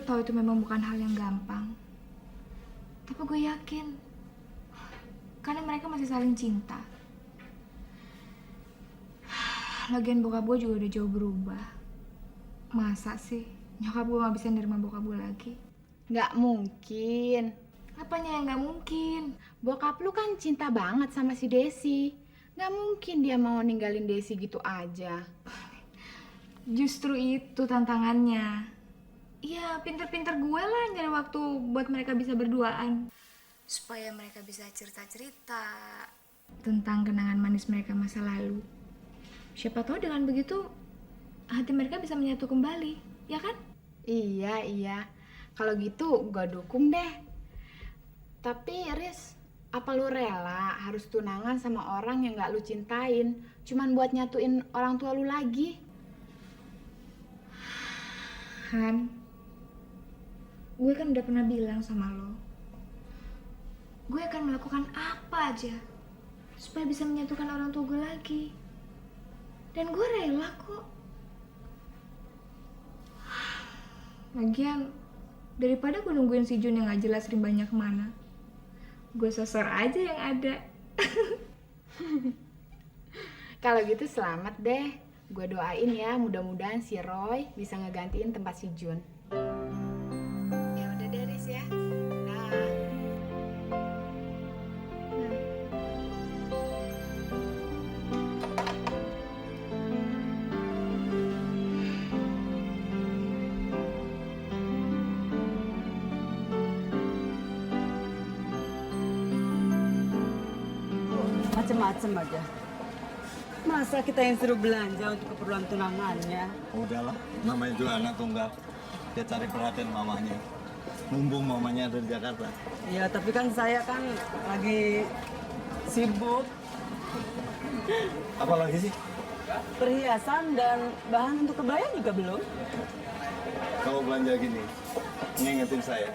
tahu itu memang bukan hal yang gampang. Tapi gue yakin. Karena mereka masih saling cinta. Lagian bokap gue juga udah jauh berubah. Masa sih nyokap gue gak bisa nerima bokap gue lagi? Nggak mungkin. Apanya yang gak mungkin? Bokap lu kan cinta banget sama si Desi. Nggak mungkin dia mau ninggalin Desi gitu aja. Justru itu tantangannya. Iya, pinter-pinter gue lah nyari waktu buat mereka bisa berduaan. Supaya mereka bisa cerita-cerita tentang kenangan manis mereka masa lalu. Siapa tahu dengan begitu hati mereka bisa menyatu kembali, ya kan? Iya. Kalau gitu gue dukung deh. Tapi Riz, apa lu rela harus tunangan sama orang yang gak lu cintain cuman buat nyatuin orang tua lu lagi? Han, gue kan udah pernah bilang sama lo, gue akan melakukan apa aja supaya bisa menyatukan orang tua gue lagi. Dan gue rela kok. Lagian, daripada gue nungguin si Jun yang gak jelas rimbanya kemana, gue sosor aja yang ada. Kalau gitu selamat deh. Gue doain ya, mudah-mudahan si Roy bisa ngegantiin tempat si Jun. Ya udah deh Riz ya. Dah. Macem-macem aja. Masa kita yang suruh belanja untuk keperluan tunangannya? Udahlah, namanya juga anak tunggal. Dia cari perhatian mamanya. Mumpung mamanya ada di Jakarta. Ya, tapi kan saya kan lagi sibuk Apalagi sih? perhiasan dan bahan untuk kebaya juga belum. Kalau belanja gini, ngingetin saya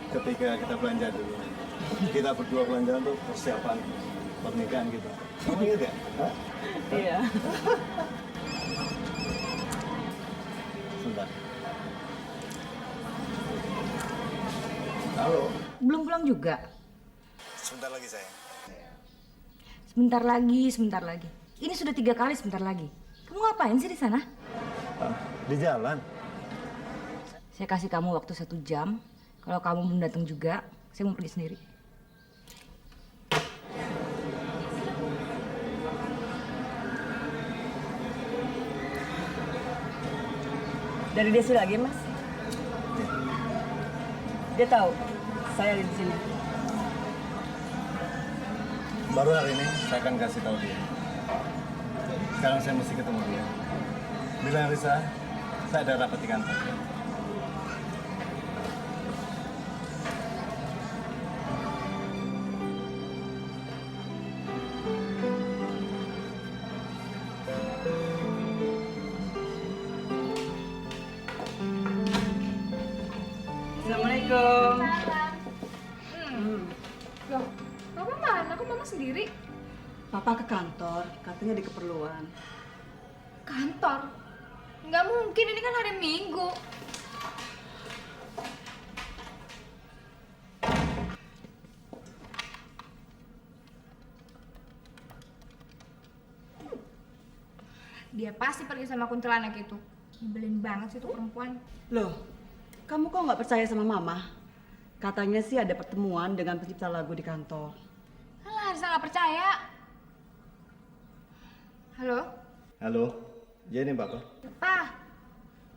ketika kita belanja dulu. Kita berdua belanja untuk persiapan pernikahan kita. Kamu ingat ya? Hah? Iya. Sebentar. Halo. Belum pulang juga? Sebentar lagi sayang. Sebentar lagi. Ini sudah 3 kali sebentar lagi. Kamu ngapain sih di sana? Di jalan. Saya kasih kamu waktu 1 jam. Kalau kamu belum datang juga, saya mau pergi sendiri. Dari Desi lagi, Mas? Dia tahu saya ada di sini. Baru hari ini saya akan kasih tahu dia. Sekarang saya mesti ketemu dia. Bilang Risa, saya ada rapat di kantor. Assalamualaikum. Loh, Papa mana? Kok Mama sendiri? Papa ke kantor, katanya di keperluan. Kantor? Nggak mungkin, ini kan hari Minggu. Dia pasti pergi sama kuntilanak itu. Nyebelin banget sih tuh perempuan. Loh, kamu kok nggak percaya sama Mama? Katanya sih ada pertemuan dengan pencipta lagu di kantor. Alah, Risa nggak percaya. Halo? Halo, ya ini Bapak.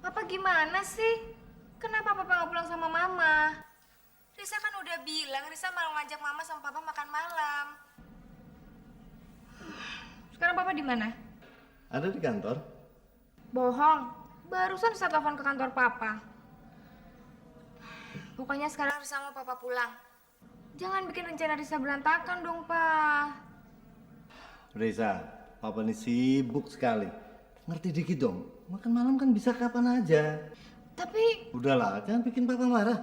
Papa gimana sih? Kenapa Papa nggak pulang sama Mama? Risa kan udah bilang, Risa mau ngajak Mama sama Papa makan malam. Sekarang Papa di mana? Ada di kantor? Bohong. Barusan Risa telepon ke kantor Papa. Pokoknya sekarang Risa mau Papa pulang. Jangan bikin rencana Risa berantakan dong, Pak. Risa, Papa ini sibuk sekali. Ngerti dikit dong. Makan malam kan bisa kapan aja. Tapi Udahlah, jangan bikin Papa marah.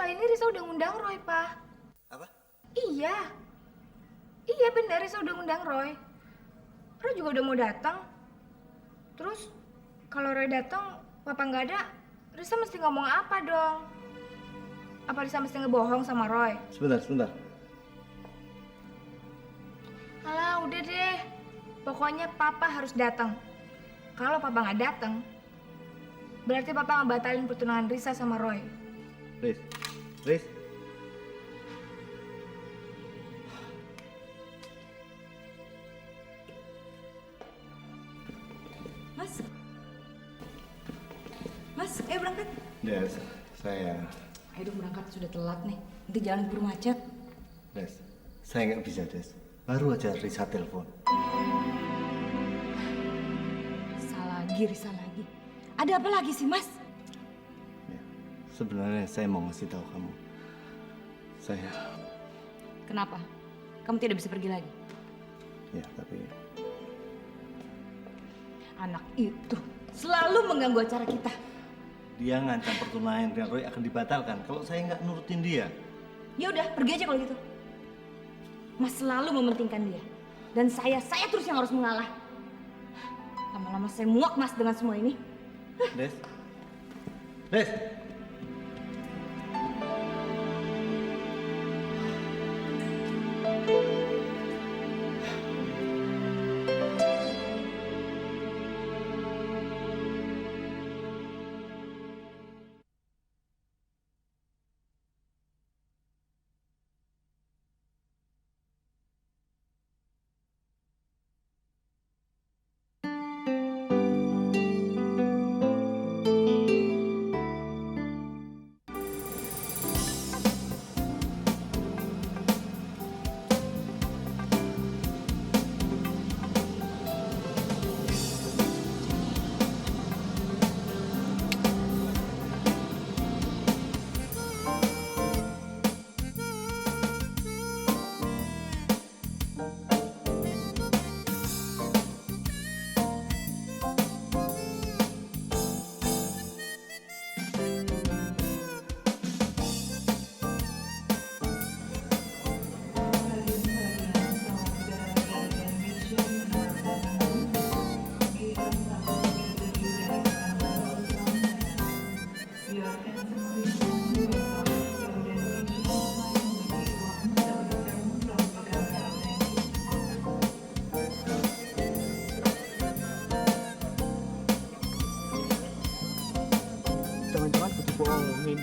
kali ini Risa udah ngundang Roy, Pak. Apa? Iya. Iya benar, Risa udah ngundang Roy. Roy juga udah mau datang. Terus Kalau Roy datang, papa nggak ada, Risa mesti ngomong apa dong? Apa Risa mesti ngebohong sama Roy? Sebentar. Alah, udah deh. Pokoknya papa harus datang. Kalau papa nggak datang, berarti papa ngebatalin pertunangan Risa sama Roy. Riz. Mas, ayo berangkat. Des, saya... Ayo dong berangkat, sudah telat nih. Nanti jalan keburu macet. Des, saya nggak bisa, Des. Baru aja Risa telepon. Risa lagi. Ada apa lagi sih, Mas? Ya, sebenarnya saya mau ngasih tahu kamu. Saya... Kenapa? Kamu tidak bisa pergi lagi? Ya, tapi... Anak itu selalu mengganggu acara kita. Dia ngancam pertunangan dengan Roy akan dibatalkan kalau saya nggak nurutin dia. Ya udah, pergi aja kalau gitu. Mas selalu mementingkan dia. Dan saya terus yang harus mengalah. Lama-lama saya muak, Mas, dengan semua ini. Des. Jangan-jangan butuh bohongin.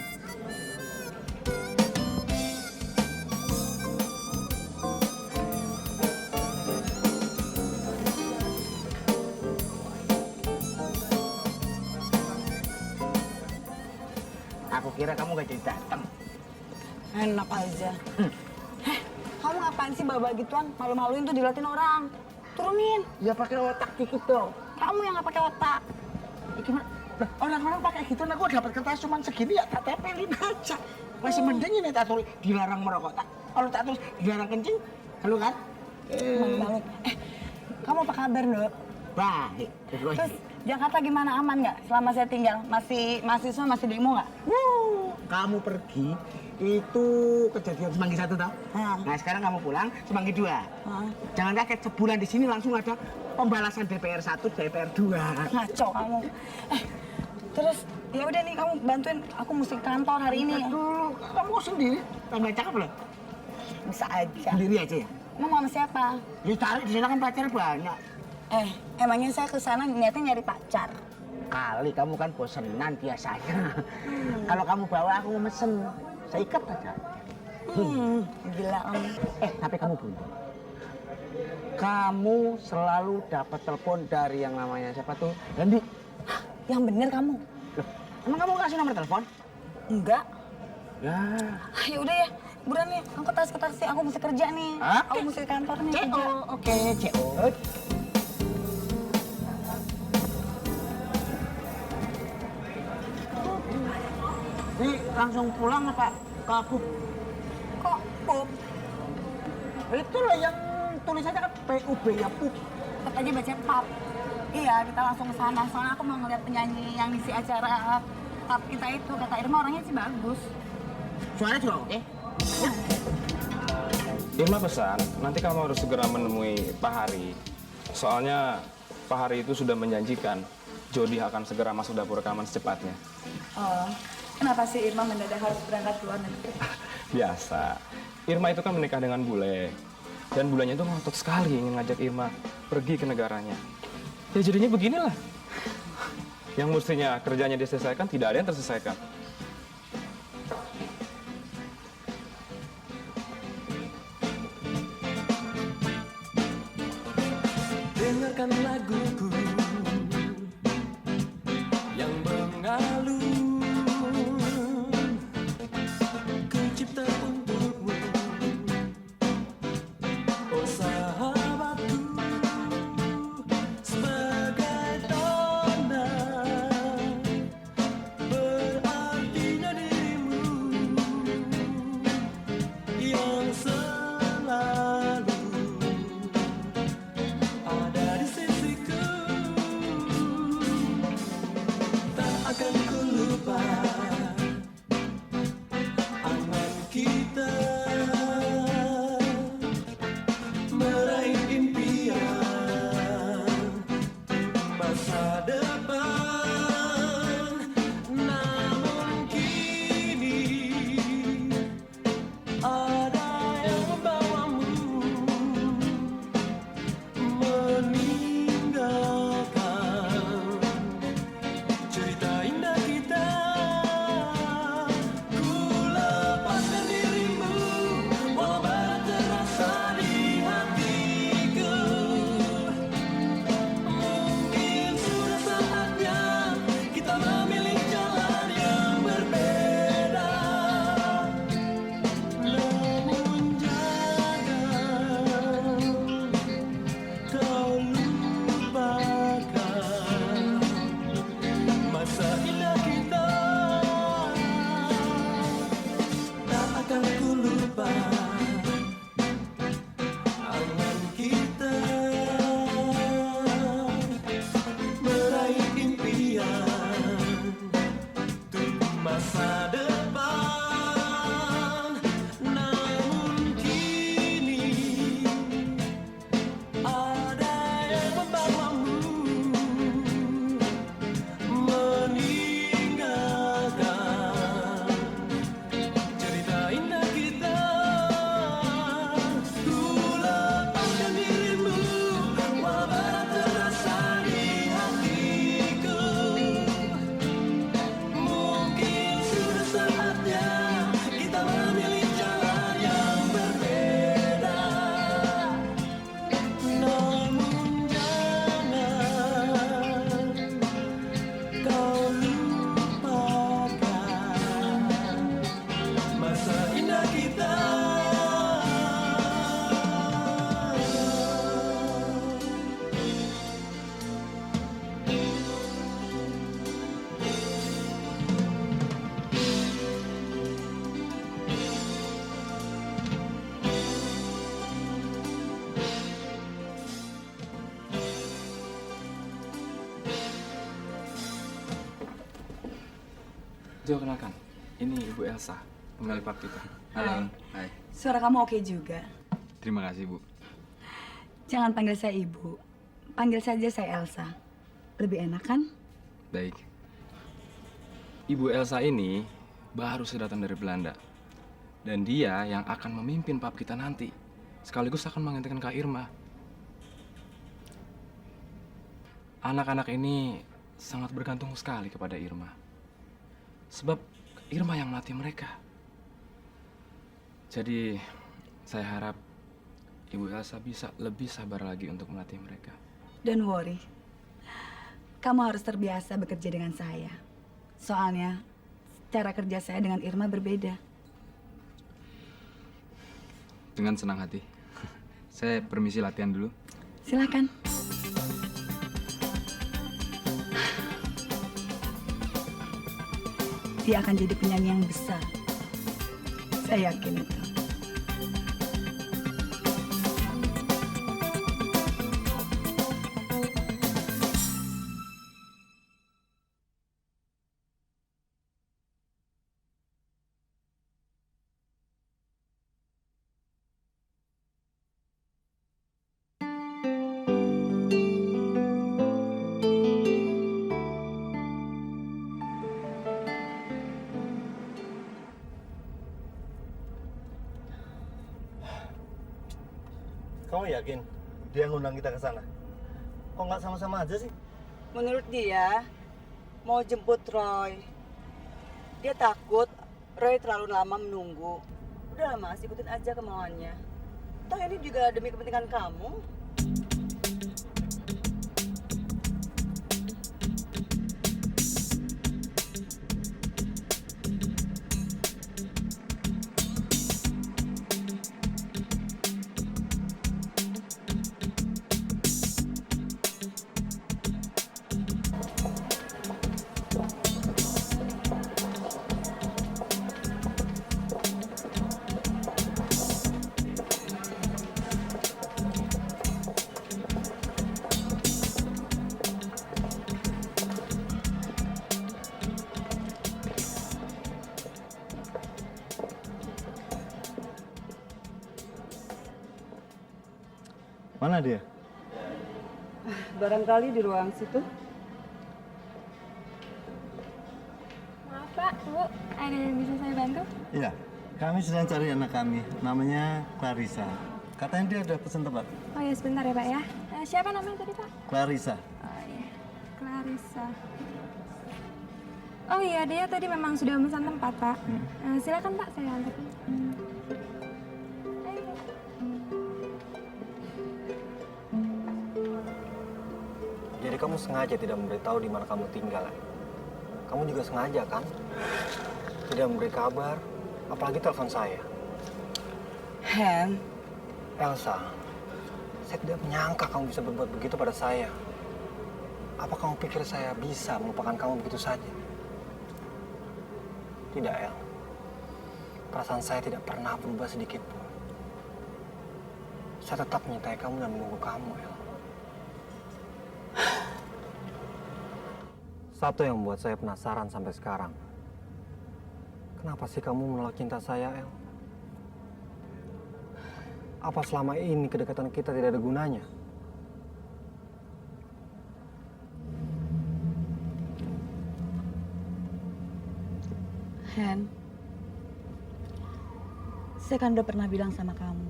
Aku kira kamu gak jadi datang. Enak aja. Kamu ngapain sih bawa gituan? Malu-maluin tuh diliatin orang. Turunin. Ya pakai otak dikit dong. Kamu yang nggak pakai otak. Ya, gimana? Lah, orang-orang pakai gituan aku dapat kertas cuma segini ya tak tempelin aja. Masih mending ini tak tulis dilarang merokok. Kalau tak tulis dilarang kencing, halo kan? Malu-maluin. Kamu apa kabar, Dok? Baik. Terus Jakarta gimana, aman nggak selama saya tinggal? Masih mahasiswa, masih demo nggak? Kamu pergi itu kejadian Semanggi 1 tau? Nah sekarang kamu pulang Semanggi 2. Jangan kaget sebulan di sini langsung ada pembalasan DPR 1, DPR 2. Ngaco kamu. Terus ya udah nih kamu bantuin aku mesti ke kantor hari ini. Dulu kamu sendiri, tambah cakep loh. Bisa aja. Sendiri aja ya? Emang sama siapa? Ya tarik di sana kan pacar banyak. Emangnya saya ke sana niatnya nyari pacar. Kali kamu kan bosenan biasanya. Kalau kamu bawa aku mesen, saya ikat aja. Gila kamu. Tapi kamu bunyi. Kamu selalu dapat telepon dari yang namanya siapa tuh? Hendi. Yang bener kamu? Loh, emang kamu kasih nomor telepon? Enggak. Ya. Ya udah ya, buruan nih, angkut tas ke taksi. Aku mesti kerja nih. Aku mesti ke kantor nih. CO, oke, CO. Ini langsung pulang apa kabuk? Kok pup? Itu loh yang tulisannya kan PUB ya, pup. Tetap aja baca pub. Iya, kita langsung ke sana. Soalnya aku mau ngeliat penyanyi yang ngisi acara pub kita itu. Kata Irma orangnya sih bagus. Suaranya juga oke. Irma pesan, nanti kamu harus segera menemui Pak Hari. Soalnya Pak Hari itu sudah menjanjikan Jody akan segera masuk dapur rekaman secepatnya. Oh, kenapa sih Irma mendadak harus berangkat ke luar negeri? Biasa. Irma itu kan menikah dengan bule. Dan bulenya itu ngotot sekali ingin ngajak Irma pergi ke negaranya. Ya jadinya beginilah. Yang mestinya kerjanya diselesaikan, tidak ada yang terselesaikan. Dengarkan laguku yang mengalun, ku cipta untukmu, oh sahabatku, sebagai tanda berartinya dirimu yang selalu ada di sisiku. Tak akan ku lupa angan kita meraih impian masa depan. Namun kini ada yang membawamu meninggalkan cerita indah kita. Ku lepaskan dirimu walau berat terasa di hatiku. Mungkin sudah saatnya kita memilih jalan yang berbeda. Namun jangan kau lupakan masa indah kita. Tak akan ku lupa angan kita meraih impian untuk masa depan. Namun kini ada yang membawamu meninggalkan cerita indah kita. Ku lepaskan dirimu walau berat terasa di hatiku. Mungkin sudah saatnya kita memilih jalan yang berbeda. Namun jangan kau lupakan masa indah kita. Jo, kenalkan. Ini Ibu Elsa, penggali pap kita. Halo. Hai. Suara kamu oke juga. Terima kasih, Bu. Jangan panggil saya Ibu. Panggil saja saya Elsa. Lebih enak kan? Baik. Ibu Elsa ini baru saja datang dari Belanda. Dan dia yang akan memimpin pub kita nanti. Sekaligus akan menggantikan Kak Irma. Anak-anak ini sangat bergantung sekali kepada Irma. Sebab Irma yang melatih mereka. Jadi saya harap Ibu Elsa bisa lebih sabar lagi untuk melatih mereka. Don't worry. Kamu harus terbiasa bekerja dengan saya. Soalnya cara kerja saya dengan Irma berbeda. Dengan senang hati. Saya permisi latihan dulu. Silakan. Dia akan jadi penyanyi yang besar. Saya yakin itu. Kamu yakin dia ngundang kita ke sana? Kok nggak sama-sama aja sih? Menurut dia, mau jemput Roy. Dia takut Roy terlalu lama menunggu. Udah Mas, ikutin aja kemauannya. Toh ini juga demi kepentingan kamu. Mana dia? Barangkali di ruang situ. Maaf Pak, Bu, ada yang bisa saya bantu? Iya, kami sedang cari anak kami. Namanya Clarissa. Katanya dia ada pesan tempat. Oh ya sebentar ya Pak ya. Siapa namanya tadi Pak? Clarissa. Oh iya, Clarissa. Oh iya, dia tadi memang sudah memesan tempat Pak. Silakan Pak, saya antarkan. Jadi kamu sengaja tidak memberitahu di mana kamu tinggal. Kamu juga sengaja kan? Tidak memberi kabar, apalagi telepon saya. Hen, Elsa, saya tidak menyangka kamu bisa berbuat begitu pada saya. Apa kamu pikir saya bisa melupakan kamu begitu saja? Tidak, El. Perasaan saya tidak pernah berubah sedikit pun. Saya tetap menyintai kamu dan menunggu kamu, El. Satu yang membuat saya penasaran sampai sekarang. Kenapa sih kamu menolak cinta saya, El? Apa selama ini kedekatan kita tidak ada gunanya? Hen, saya kan udah pernah bilang sama kamu,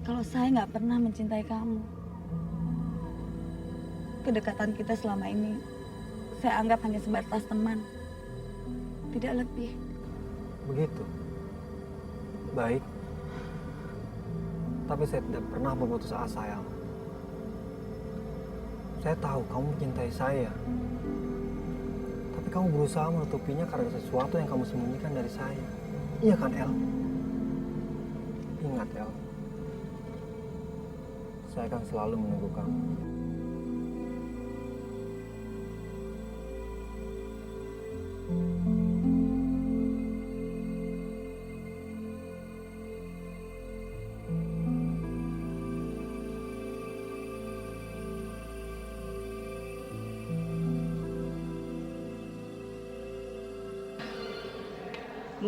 kalau saya nggak pernah mencintai kamu. Kedekatan kita selama ini, saya anggap hanya sebatas teman, tidak lebih. Begitu. Baik. Tapi saya tidak pernah berputus asa, El. Saya tahu kamu mencintai saya. Tapi kamu berusaha menutupinya karena sesuatu yang kamu sembunyikan dari saya. Iya kan, El? Ingat, El. Saya akan selalu menunggu kamu.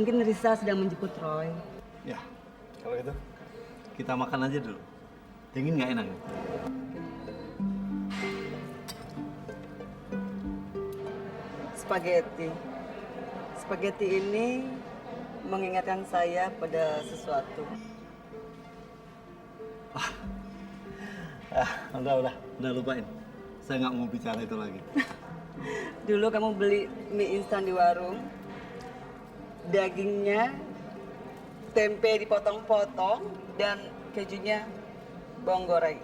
mungkin Risa sedang menjemput Roy. Ya, kalau gitu kita makan aja dulu. Dingin nggak enak? Spaghetti. Spaghetti ini mengingatkan saya pada sesuatu. Udah lupain. Saya nggak mau bicara itu lagi. Dulu kamu beli mie instan di warung, dagingnya, tempe dipotong-potong, dan kejunya bawang goreng.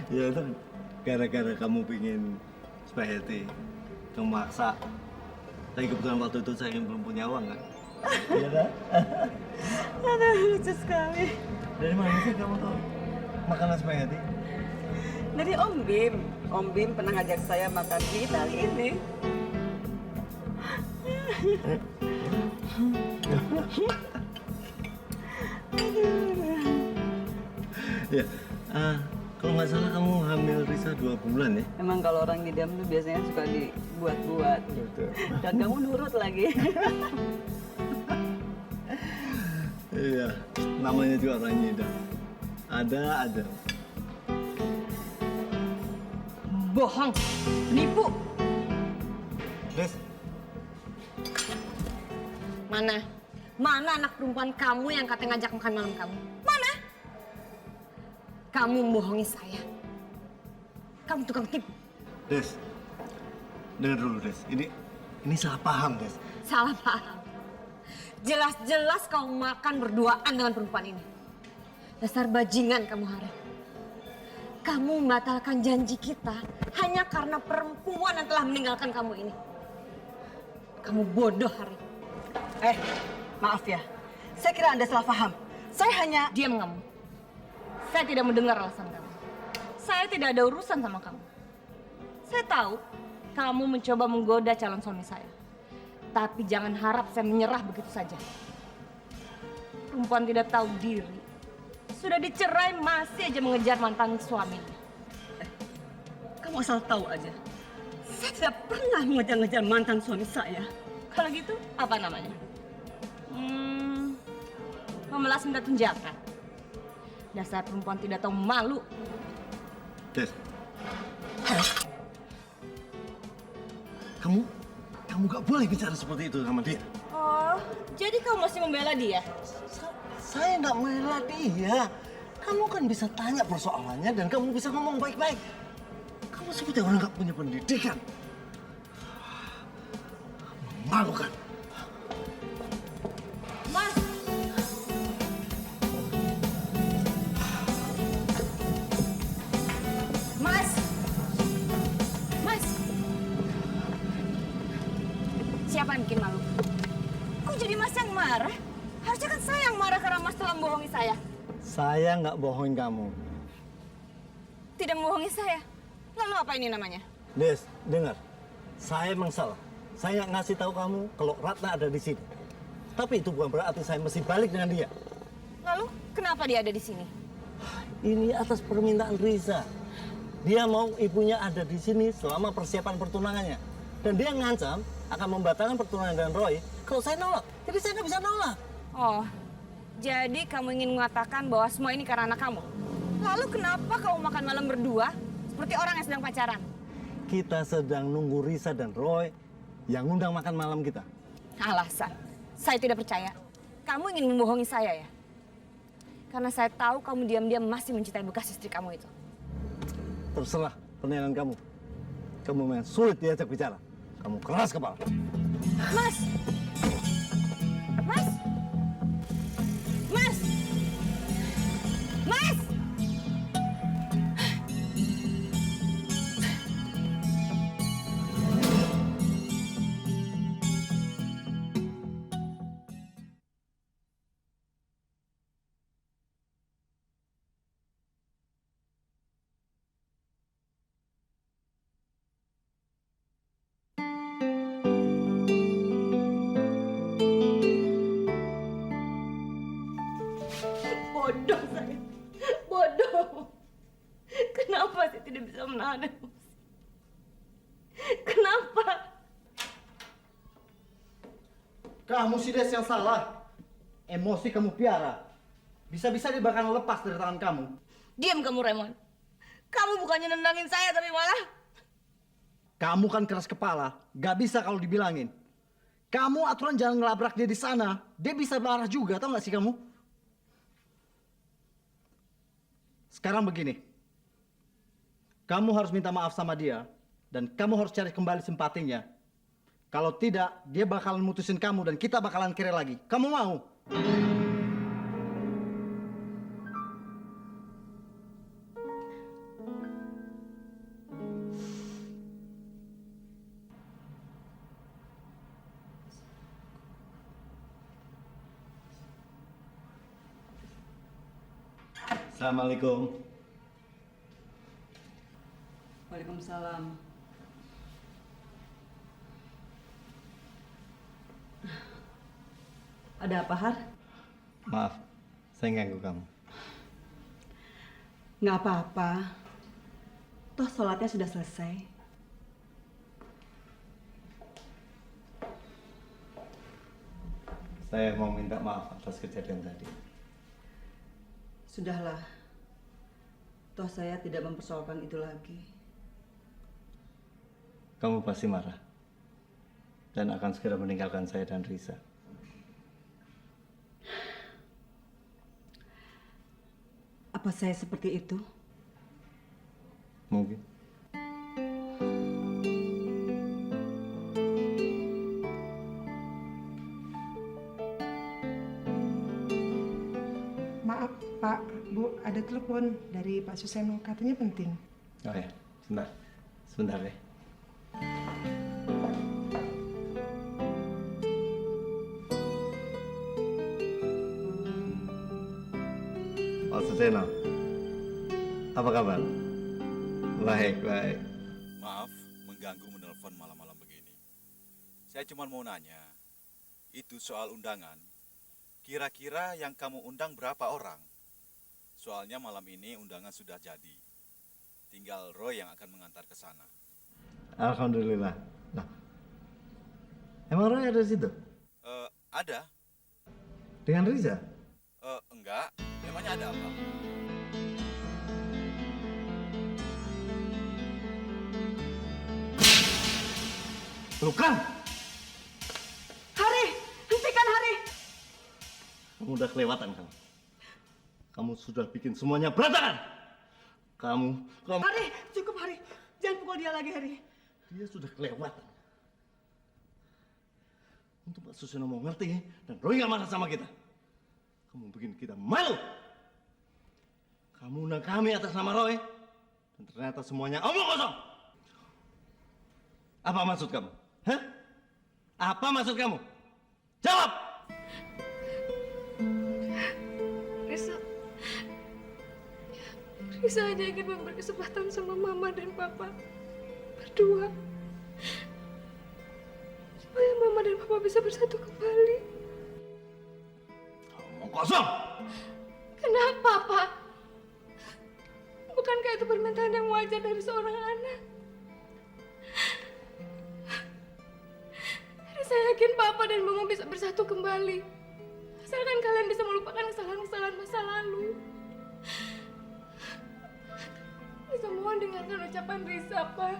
Ya itu gara-gara kamu pingin spaghetti, kamu maksa. Tapi kebetulan waktu itu saya belum punya uang kan? Iya kan? Aduh, lucu sekali. Dari mana sih kamu tahu makanan spaghetti? Dari Om Bim. Om Bim pernah ngajak saya makan di Itali ini. Ya, kalau nggak salah kamu hamil Risa 2 bulan ya? Emang kalau orang ngidam tuh biasanya suka dibuat-buat. Betul. Dan kamu nurut lagi. Iya, namanya juga orang ngidam. Ada aja. Bohong, nipu. Riz, Mana? Mana anak perempuan kamu yang katanya ngajak makan malam kamu? Mana? Kamu membohongi saya. Kamu tukang tipu. Des, dengar dulu Des. Ini salah paham Des. Salah paham. Jelas-jelas kamu makan berduaan dengan perempuan ini. Dasar bajingan kamu, Hari. Kamu membatalkan janji kita hanya karena perempuan yang telah meninggalkan kamu ini. Kamu bodoh, Hari. Maaf ya. Saya kira Anda salah paham. Saya hanya... Diam kamu. Saya tidak mendengar alasan kamu. Saya tidak ada urusan sama kamu. Saya tahu kamu mencoba menggoda calon suami saya. Tapi jangan harap saya menyerah begitu saja. Perempuan tidak tahu diri. Sudah dicerai masih aja mengejar mantan suaminya. Kamu asal tahu aja. Saya tidak pernah mengejar-ngejar mantan suami saya. Kalau gitu, apa namanya? Memelas minta tunjangan. Dasar perempuan tidak tahu malu. Des. Kamu gak boleh bicara seperti itu sama dia. Oh, jadi kamu masih membela dia? Saya nggak membela dia. Kamu kan bisa tanya persoalannya dan kamu bisa ngomong baik-baik. Kamu seperti orang nggak punya pendidikan. Memalukan. Mas! Mas! Mas! Siapa yang bikin malu? Kok jadi Mas yang marah? Harusnya kan saya yang marah karena Mas telah membohongi saya. Saya nggak bohongin kamu. Tidak membohongi saya. Lalu apa ini namanya? Des, dengar. Saya emang salah. Saya nggak ngasih tahu kamu kalau Ratna ada di sini. Tapi itu bukan berarti saya mesti balik dengan dia. Lalu kenapa dia ada di sini? Ini atas permintaan Riza. Dia mau ibunya ada di sini selama persiapan pertunangannya. Dan dia ngancam akan membatalkan pertunangan dengan Roy kalau saya nolak. Jadi saya nggak bisa nolak. Oh, jadi kamu ingin mengatakan bahwa semua ini karena anak kamu? Lalu kenapa kamu makan malam berdua seperti orang yang sedang pacaran? Kita sedang nunggu Riza dan Roy yang ngundang makan malam kita. Alasan? Saya tidak percaya. Kamu ingin membohongi saya ya? Karena saya tahu kamu diam-diam masih mencintai bekas istri kamu itu. Terserah penilaian kamu. Kamu memang sulit diajak bicara. Kamu keras kepala. Mas! Mas! Mas! Mas! Bodoh saya. Bodoh. Kenapa saya tidak bisa menahan emosi? Kenapa? Kamu sih Des yang salah. Emosi kamu piara. Bisa-bisa dia bakal lepas dari tangan kamu. Diam kamu, Raymond. Kamu bukannya nendangin saya, tapi malah... Kamu kan keras kepala. Gak bisa kalau dibilangin. Kamu aturan jangan ngelabrak dia di sana. Dia bisa marah juga, tau gak sih kamu? Sekarang begini. Kamu harus minta maaf sama dia. Dan kamu harus cari kembali simpatinya. Kalau tidak, dia bakalan mutusin kamu dan kita bakalan kere lagi. Kamu mau? Assalamualaikum. Waalaikumsalam. Ada apa, Har? Maaf, saya ganggu kamu. Nggak apa-apa. Toh sholatnya sudah selesai. Saya mau minta maaf atas kejadian tadi. Sudahlah. Toh saya tidak mempersoalkan itu lagi. Kamu pasti marah. Dan akan segera meninggalkan saya dan Risa. Apa saya seperti itu? Mungkin. Maaf, Pak, Bu, ada telepon dari Pak Suseno. Katanya penting. Oh ya, sebentar. Sebentar deh. Pak Suseno, apa kabar? Baik, baik. Maaf mengganggu menelpon malam-malam begini. Saya cuma mau nanya, itu soal undangan. Kira-kira yang kamu undang berapa orang? Soalnya malam ini undangan sudah jadi. Tinggal Roy yang akan mengantar ke sana. Alhamdulillah. Nah, emang Roy ada di situ? Ada? Dengan Riza? Enggak. Memangnya ada apa? Bukan! Hari, hentikan Hari. Kamu udah kelewatan kamu. Kamu sudah bikin semuanya berantakan. Kamu. Hari, cukup Hari. Jangan pukul dia lagi Hari. Dia sudah kelewatan. Untuk Pak Suseno mau ngerti dan Roy nggak marah sama kita. Kamu bikin kita malu. Kamu undang kami atas nama Roy dan ternyata semuanya omong kosong. Apa maksud kamu? Hah? Apa maksud kamu? Jawab! Risa hanya ingin memberi kesempatan sama Mama dan Papa berdua. Supaya Mama dan Papa bisa bersatu kembali. Omong kosong! Kenapa, Pak? Bukankah itu permintaan yang wajar dari seorang anak? Saya yakin Papa dan Mama bisa bersatu kembali. Asalkan kalian bisa melupakan kesalahan-kesalahan masa lalu. Risa mohon dengarkan ucapan Risa, Pak.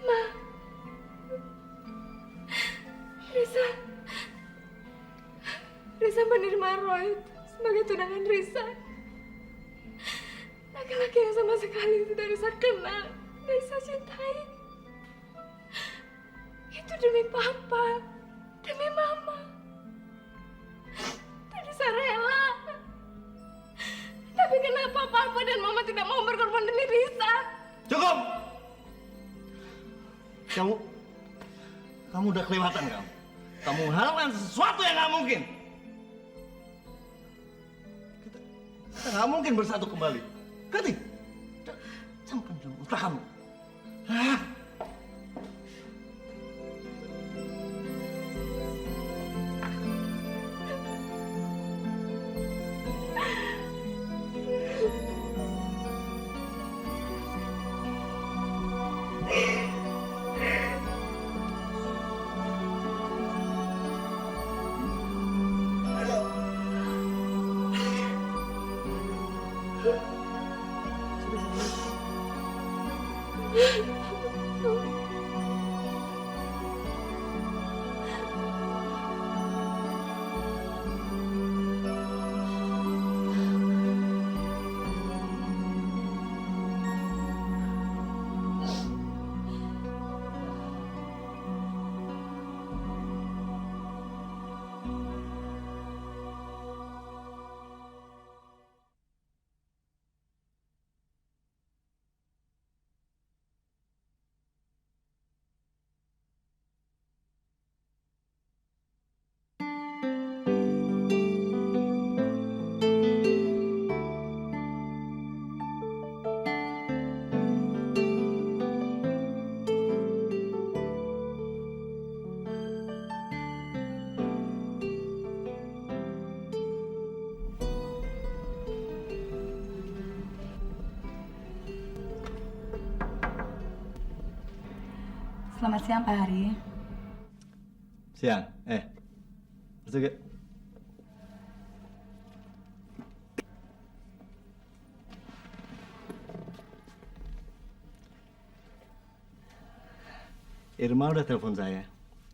Ma. Risa menerima Roy sebagai tunangan Risa. Laki-laki yang sama sekali tidak Risa kenal dan Risa cintai. Itu demi Papa, demi Mama. Dan Risa rela. Tapi kenapa Papa dan Mama tidak mau berkorban demi Risa? Cukup! Kamu udah kelewatan kamu. Kamu mengharapkan sesuatu yang nggak mungkin. Kita nggak mungkin bersatu kembali. Ngerti? Camkan dalam otak kamu. Hah? Selamat siang, Pak Hari. Siang. Masuk yuk. Irma udah telepon saya.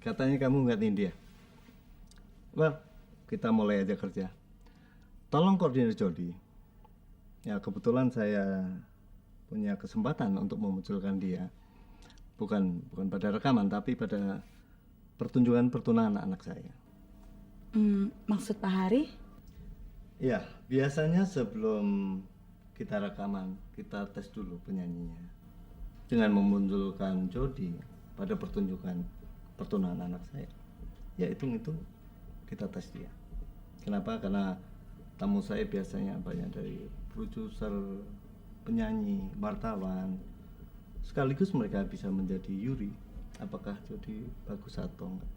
Katanya kamu nggak India. Well, kita mulai aja kerja. Tolong koordinir Jody Ya kebetulan saya punya kesempatan untuk memunculkan dia. Bukan pada rekaman, tapi pada pertunjukan pertunangan anak saya. Maksud Pak Hari? Ya, biasanya sebelum kita rekaman, kita tes dulu penyanyinya. Dengan memunculkan Jody pada pertunjukan pertunangan anak saya. Ya hitung-hitung kita tes dia. Kenapa? Karena tamu saya biasanya banyak dari produser, penyanyi, wartawan. Sekaligus mereka bisa menjadi juri. Apakah Jody bagus atau enggak?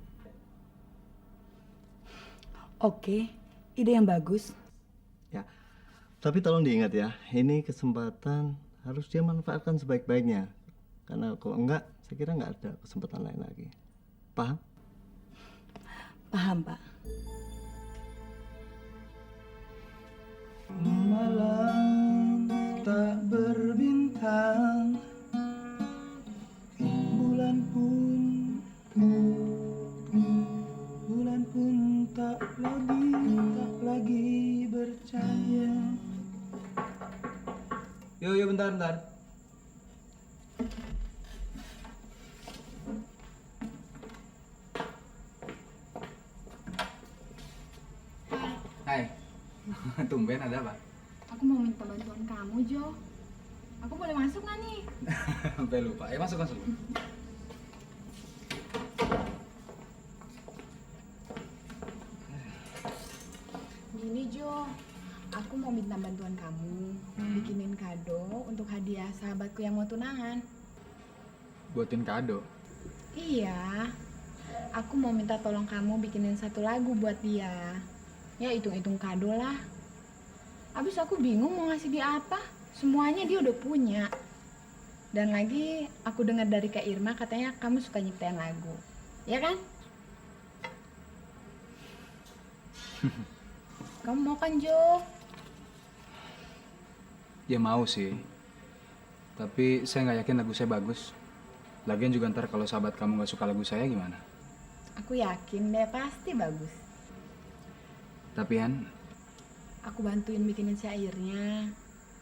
Oke, ide yang bagus. Ya, tapi tolong diingat ya, ini kesempatan harus dia manfaatkan sebaik-baiknya. Karena kalau enggak, saya kira enggak ada kesempatan lain lagi. Paham? Paham, Pak. Malam tak berbintang, bulan pun tak lagi bercahaya. Yo bentar. Hai. Tumben ada apa? Aku mau minta bantuan kamu, Jo. Aku boleh masuk nggak nih? Sampai lupa. Ya masuk. Gini, Jo. Aku mau minta bantuan kamu bikinin kado untuk hadiah sahabatku yang mau tunangan. Buatin kado. Iya. Aku mau minta tolong kamu bikinin satu lagu buat dia. Ya hitung-hitung kado lah. Abis aku bingung mau ngasih dia apa. Semuanya dia udah punya. Dan lagi aku dengar dari Kak Irma katanya kamu suka nyiptain lagu. Ya kan? Kamu mau kan, Jo? Ya mau sih. Tapi saya nggak yakin lagu saya bagus. Lagian juga ntar kalau sahabat kamu nggak suka lagu saya gimana? Aku yakin deh pasti bagus. Tapi Han, Aku bantuin bikinin syairnya.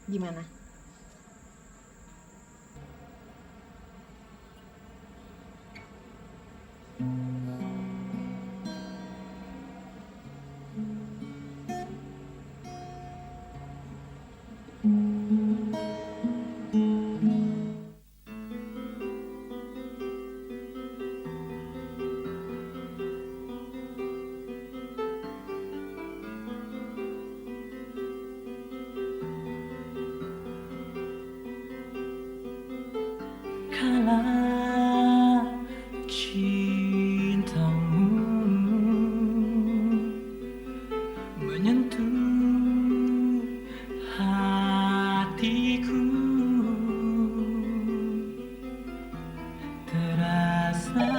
Gimana? Kala cintamu menyentuh hatiku, terasa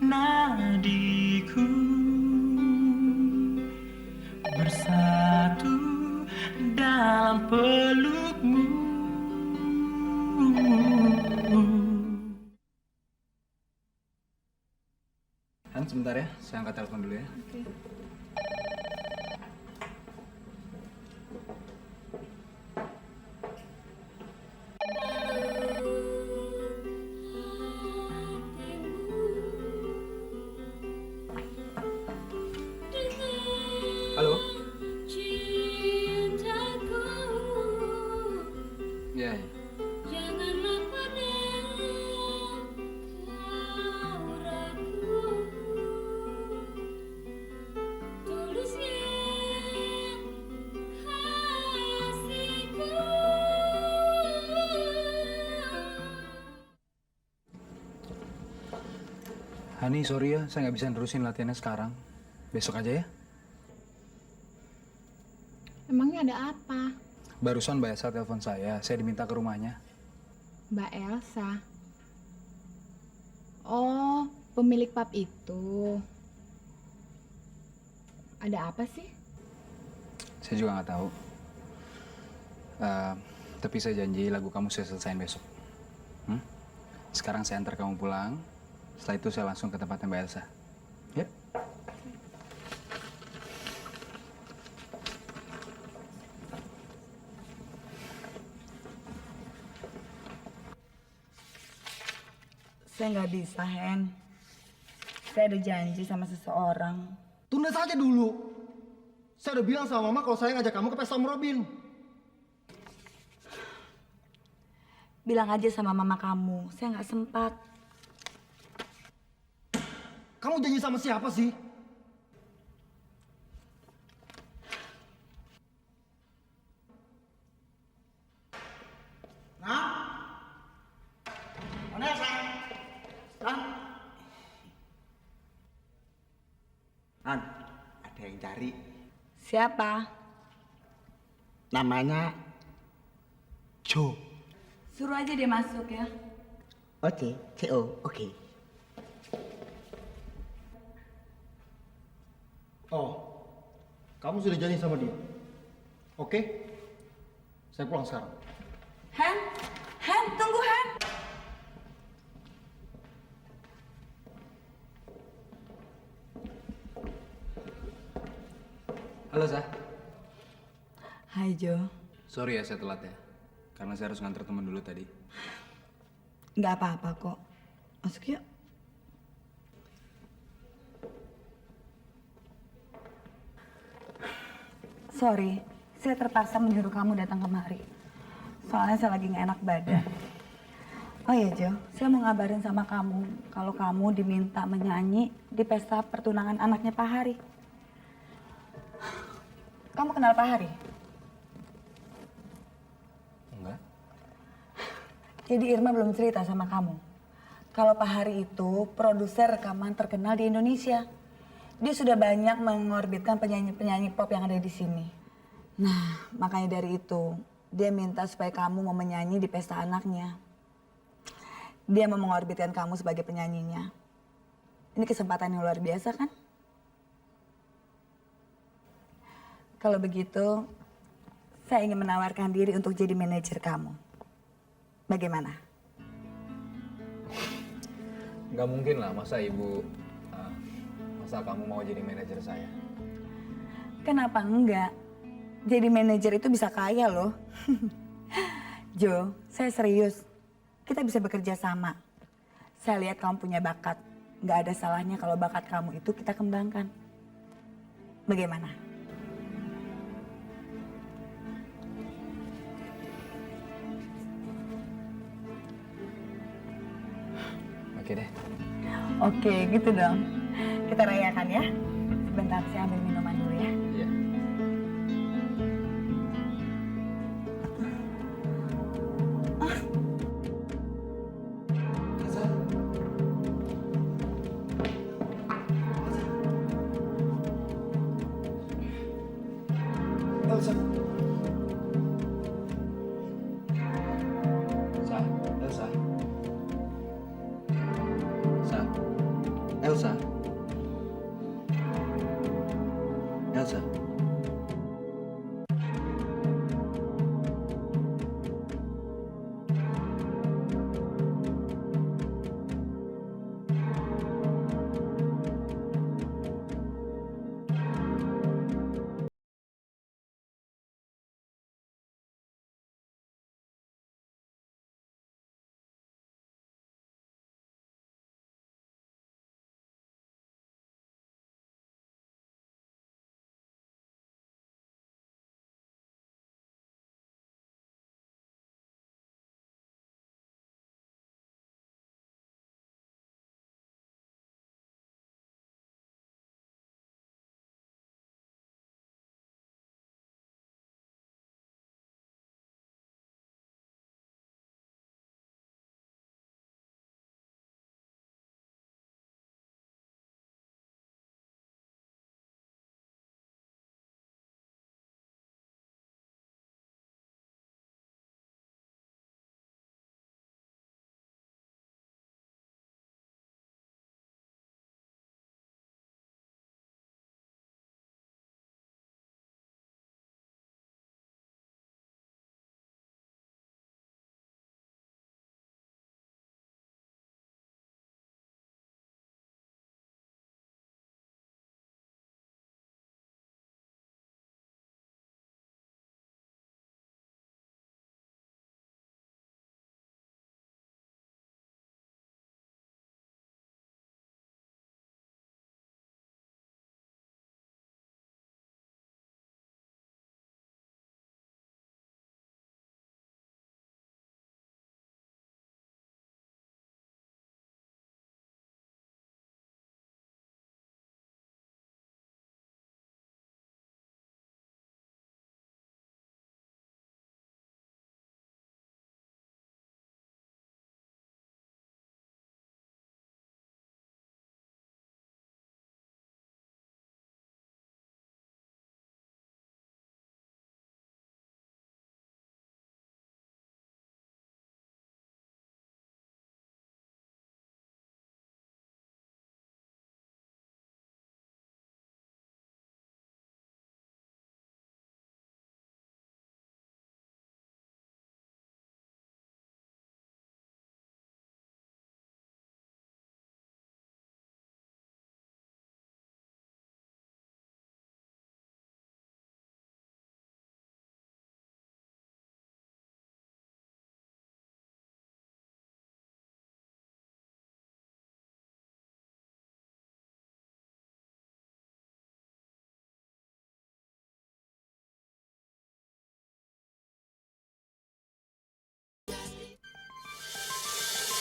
nadiku bersatu dalam pelukmu. Han sebentar ya, saya angkat telepon dulu ya. Oke. Halo? Ya. Hani, sorry ya, saya nggak bisa nerusin latihannya sekarang. Besok aja ya. Emangnya ada apa? Barusan Mbak Elsa telepon saya diminta ke rumahnya. Mbak Elsa. Oh, pemilik pub itu. Ada apa sih? Saya juga nggak tahu. Tapi saya janji lagu kamu saya selesaiin besok. Sekarang saya antar kamu pulang. Setelah itu saya langsung ke tempatnya Mbak Elsa. Ya? Saya nggak bisa, Hen. Saya ada janji sama seseorang. Tunda saja dulu. Saya udah bilang sama Mama kalau saya ngajak kamu ke pesta Om Robin. Bilang aja sama mama kamu, saya nggak sempat. Kamu janji sama siapa sih? Nan, ada yang cari. Siapa? Namanya Joe. Suruh aja dia masuk ya. Oke, CO, oke. Oh, kamu sudah janji sama dia. Oke? Saya pulang sekarang. Hen, Hen, tunggu Hen. Halo, Sah. Hai Jo. Sorry ya saya telat ya. Karena saya harus nganter teman dulu tadi. Nggak apa-apa kok. Masuk yuk. Sorry, saya terpaksa menyuruh kamu datang kemari. Soalnya saya lagi nggak enak badan. Oh iya Jo, saya mau ngabarin sama kamu kalau kamu diminta menyanyi di pesta pertunangan anaknya Pak Hari. Kamu kenal Pak Hari? Enggak. Jadi Irma belum cerita sama kamu. Kalau Pak Hari itu produser rekaman terkenal di Indonesia. Dia sudah banyak mengorbitkan penyanyi-penyanyi pop yang ada di sini. Nah, makanya dari itu dia minta supaya kamu mau menyanyi di pesta anaknya. Dia mau mengorbitkan kamu sebagai penyanyinya. Ini kesempatan yang luar biasa kan? Kalau begitu, saya ingin menawarkan diri untuk jadi manajer kamu. Bagaimana? Nggak mungkin lah, masa ibu, masa kamu mau jadi manajer saya? Kenapa enggak? Jadi manajer itu bisa kaya loh. Jo, saya serius. Kita bisa bekerja sama. Saya lihat kamu punya bakat. Nggak ada salahnya kalau bakat kamu itu kita kembangkan. Bagaimana? Oke deh. Oke, gitu dong. Kita rayakan ya. Sebentar, saya ambil minuman dulu ya. Iya. Elsa. Sah, Elsa. Sah, Elsa. Elsa.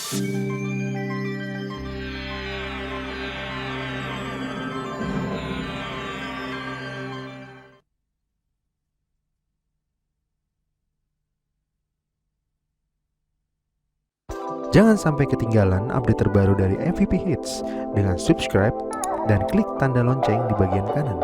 Jangan sampai ketinggalan update terbaru dari MVP Hits dengan subscribe dan klik tanda lonceng di bagian kanan.